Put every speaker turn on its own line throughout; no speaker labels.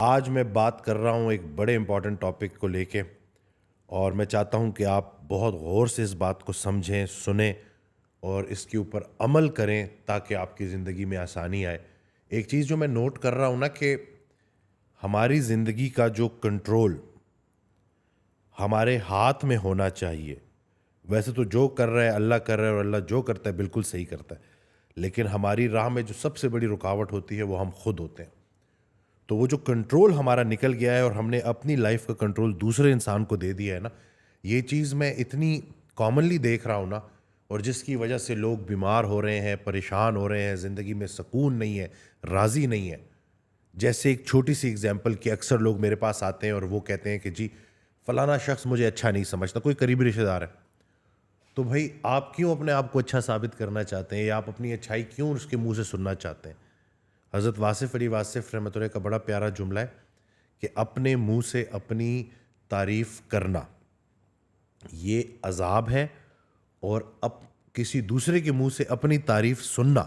آج میں بات کر رہا ہوں ایک بڑے امپورٹنٹ ٹاپک کو لے کے، اور میں چاہتا ہوں کہ آپ بہت غور سے اس بات کو سمجھیں، سنیں اور اس کے اوپر عمل کریں تاکہ آپ کی زندگی میں آسانی آئے۔ ایک چیز جو میں نوٹ کر رہا ہوں نا کہ ہماری زندگی کا جو کنٹرول ہمارے ہاتھ میں ہونا چاہیے۔ ویسے تو جو کر رہا ہے اللہ کر رہا ہے، اور اللہ جو کرتا ہے بالکل صحیح کرتا ہے، لیکن ہماری راہ میں جو سب سے بڑی رکاوٹ ہوتی ہے وہ ہم خود ہوتے ہیں۔ تو وہ جو کنٹرول ہمارا نکل گیا ہے اور ہم نے اپنی لائف کا کنٹرول دوسرے انسان کو دے دیا ہے نا، یہ چیز میں اتنی کامنلی دیکھ رہا ہوں نا، اور جس کی وجہ سے لوگ بیمار ہو رہے ہیں، پریشان ہو رہے ہیں، زندگی میں سکون نہیں ہے، راضی نہیں ہے۔ جیسے ایک چھوٹی سی اگزامپل کہ اکثر لوگ میرے پاس آتے ہیں اور وہ کہتے ہیں کہ جی فلانا شخص مجھے اچھا نہیں سمجھتا، کوئی قریبی رشتہ دار ہے۔ تو بھائی آپ کیوں اپنے آپ کو اچھا ثابت کرنا چاہتے ہیں، یا آپ اپنی اچھائی کیوں اس کے منہ سے سننا چاہتے ہیں؟ حضرت واصف علی واصف رحمۃ اللہ کا بڑا پیارا جملہ ہے کہ اپنے منہ سے اپنی تعریف کرنا یہ عذاب ہے، اور کسی دوسرے کے منہ سے اپنی تعریف سننا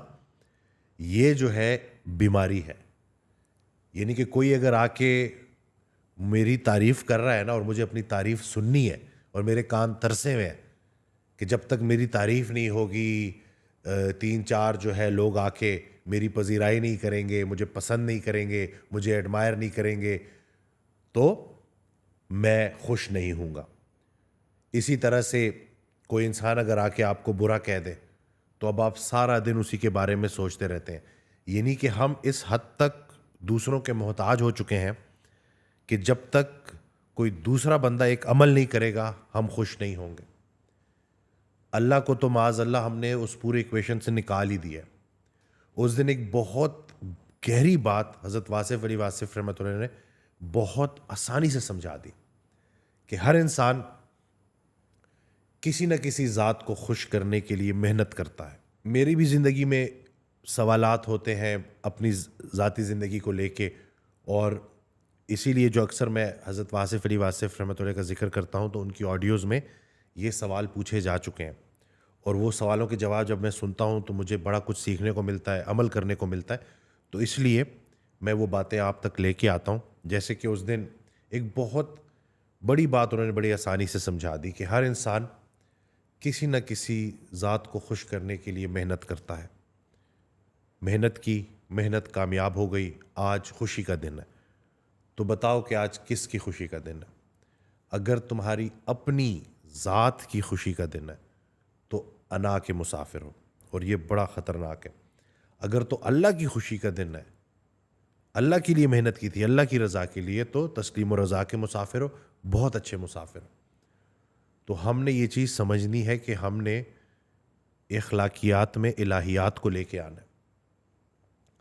یہ جو ہے بیماری ہے۔ یعنی کہ کوئی اگر آ کے میری تعریف کر رہا ہے نا، اور مجھے اپنی تعریف سننی ہے اور میرے کان ترسے ہوئے ہیں کہ جب تک میری تعریف نہیں ہوگی، تین چار جو ہے لوگ آ کے میری پذیرائی نہیں کریں گے، مجھے پسند نہیں کریں گے، مجھے ایڈمائر نہیں کریں گے، تو میں خوش نہیں ہوں گا۔ اسی طرح سے کوئی انسان اگر آ کے آپ کو برا کہہ دے تو اب آپ سارا دن اسی کے بارے میں سوچتے رہتے ہیں۔ یعنی کہ ہم اس حد تک دوسروں کے محتاج ہو چکے ہیں کہ جب تک کوئی دوسرا بندہ ایک عمل نہیں کرے گا ہم خوش نہیں ہوں گے۔ اللہ کو تو معاذ اللہ ہم نے اس پورے ایکویشن سے نکال ہی دیا ہے۔ اس دن ایک بہت گہری بات حضرت واصف علی واصف رحمۃ اللہ نے بہت آسانی سے سمجھا دی کہ ہر انسان کسی نہ کسی ذات کو خوش کرنے کے لیے محنت کرتا ہے۔ میری بھی زندگی میں سوالات ہوتے ہیں اپنی ذاتی زندگی کو لے کے، اور اسی لیے جو اکثر میں حضرت واصف علی واصف رحمۃ اللہ کا ذکر کرتا ہوں تو ان کی آڈیوز میں یہ سوال پوچھے جا چکے ہیں، اور وہ سوالوں کے جواب جب میں سنتا ہوں تو مجھے بڑا کچھ سیکھنے کو ملتا ہے، عمل کرنے کو ملتا ہے۔ تو اس لیے میں وہ باتیں آپ تک لے کے آتا ہوں۔ جیسے کہ اس دن ایک بہت بڑی بات انہوں نے بڑی آسانی سے سمجھا دی کہ ہر انسان کسی نہ کسی ذات کو خوش کرنے کے لیے محنت کرتا ہے۔ محنت کی، محنت کامیاب ہو گئی، آج خوشی کا دن ہے۔ تو بتاؤ کہ آج کس کی خوشی کا دن ہے؟ اگر تمہاری اپنی ذات کی خوشی کا دن ہے تو انا کے مسافر ہو، اور یہ بڑا خطرناک ہے۔ اگر تو اللہ کی خوشی کا دن ہے، اللہ کے لیے محنت کی تھی، اللہ کی رضا کے لیے، تو تسلیم و رضا کے مسافر ہو، بہت اچھے مسافر ہو۔ تو ہم نے یہ چیز سمجھنی ہے کہ ہم نے اخلاقیات میں الہیات کو لے کے آنا ہے۔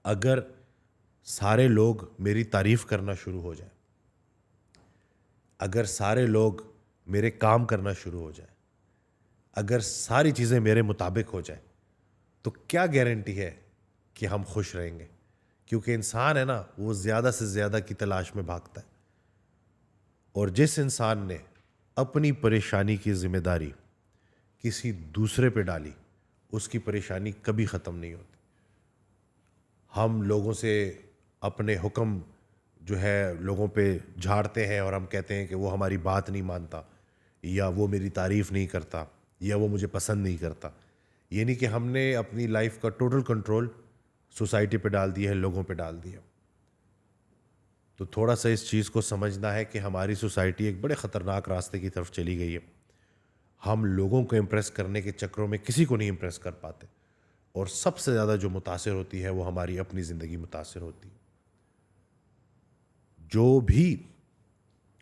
اگر سارے لوگ میری تعریف کرنا شروع ہو جائیں، اگر سارے لوگ میرے کام کرنا شروع ہو جائیں، اگر ساری چیزیں میرے مطابق ہو جائیں، تو کیا گارنٹی ہے کہ ہم خوش رہیں گے؟ کیونکہ انسان ہے نا، وہ زیادہ سے زیادہ کی تلاش میں بھاگتا ہے، اور جس انسان نے اپنی پریشانی کی ذمہ داری کسی دوسرے پہ ڈالی اس کی پریشانی کبھی ختم نہیں ہوتی۔ ہم لوگوں سے اپنے حکم جو ہے لوگوں پہ جھاڑتے ہیں، اور ہم کہتے ہیں کہ وہ ہماری بات نہیں مانتا، یا وہ میری تعریف نہیں کرتا، یا وہ مجھے پسند نہیں کرتا۔ یعنی کہ ہم نے اپنی لائف کا ٹوٹل کنٹرول سوسائٹی پہ ڈال دیا ہے، لوگوں پہ ڈال دیا۔ تو تھوڑا سا اس چیز کو سمجھنا ہے کہ ہماری سوسائٹی ایک بڑے خطرناک راستے کی طرف چلی گئی ہے۔ ہم لوگوں کو امپریس کرنے کے چکروں میں کسی کو نہیں امپریس کر پاتے، اور سب سے زیادہ جو متاثر ہوتی ہے وہ ہماری اپنی زندگی متاثر ہوتی ہے۔ جو بھی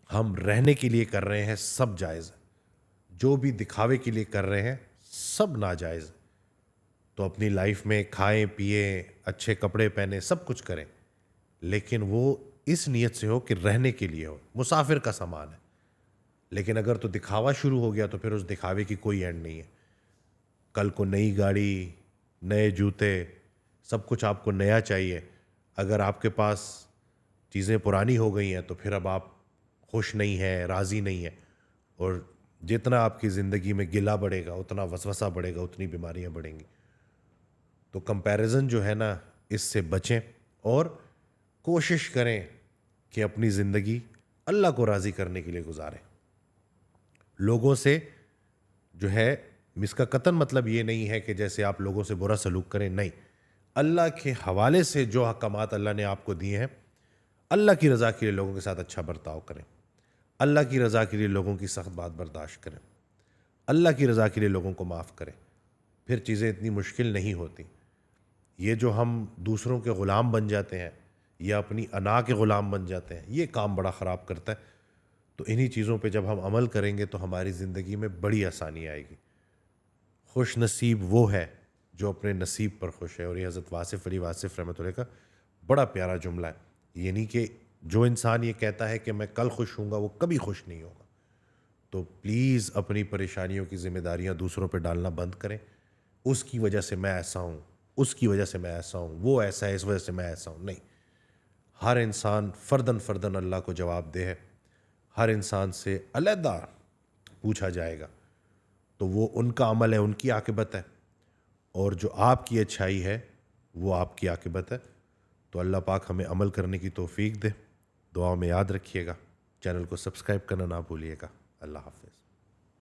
ہم رہنے کے لیے کر رہے ہیں سب جائز ہے، جو بھی دکھاوے کے لیے کر رہے ہیں سب ناجائز ہے۔ تو اپنی لائف میں کھائیں پیئیں، اچھے کپڑے پہنیں، سب کچھ کریں، لیکن وہ اس نیت سے ہو کہ رہنے کے لیے ہو، مسافر کا سامان ہے۔ لیکن اگر تو دکھاوا شروع ہو گیا تو پھر اس دکھاوے کی کوئی اینڈ نہیں ہے۔ کل کو نئی گاڑی، نئے جوتے، سب کچھ آپ کو نیا چاہیے۔ اگر آپ کے پاس چیزیں پرانی ہو گئی ہیں تو پھر اب آپ خوش نہیں ہیں، راضی نہیں ہیں، اور جتنا آپ کی زندگی میں گلہ بڑھے گا اتنا وسوسہ بڑھے گا، اتنی بیماریاں بڑھیں گی۔ تو کمپیریزن جو ہے نا، اس سے بچیں، اور کوشش کریں کہ اپنی زندگی اللہ کو راضی کرنے کے لیے گزاریں. لوگوں سے جو ہے اس کا قطعاً مطلب یہ نہیں ہے کہ جیسے آپ لوگوں سے برا سلوک کریں, نہیں. اللہ کے حوالے سے جو احکامات اللہ نے آپ کو دیے ہیں, اللہ کی رضا کے لیے لوگوں کے ساتھ اچھا برتاؤ کریں, اللہ کی رضا کے لیے لوگوں کی سخت بات برداشت کریں, اللہ کی رضا کے لیے لوگوں کو معاف کریں. پھر چیزیں اتنی مشکل نہیں ہوتی. یہ جو ہم دوسروں کے غلام بن جاتے ہیں یا اپنی انا کے غلام بن جاتے ہیں, یہ کام بڑا خراب کرتا ہے. تو انہی چیزوں پہ جب ہم عمل کریں گے تو ہماری زندگی میں بڑی آسانی آئے گی. خوش نصیب وہ ہے جو اپنے نصیب پر خوش ہے. اور یہ حضرت واصف علی واصف رحمۃ اللہ کا بڑا پیارا جملہ ہے. یعنی کہ جو انسان یہ کہتا ہے کہ میں کل خوش ہوں گا, وہ کبھی خوش نہیں ہوگا. تو پلیز اپنی پریشانیوں کی ذمہ داریاں دوسروں پہ ڈالنا بند کریں. اس کی وجہ سے میں ایسا ہوں, اس کی وجہ سے میں ایسا ہوں, وہ ایسا ہے اس وجہ سے میں ایسا ہوں. نہیں, ہر انسان فرداً فرداً اللہ کو جواب دہ ہے. ہر انسان سے علیحدہ پوچھا جائے گا. تو وہ ان کا عمل ہے, ان کی عاقبت ہے, اور جو آپ کی اچھائی ہے وہ آپ کی عاقبت ہے. تو اللہ پاک ہمیں عمل کرنے کی توفیق دے. دعا میں یاد رکھیے گا. چینل کو سبسکرائب کرنا نہ بھولیے گا. اللہ حافظ.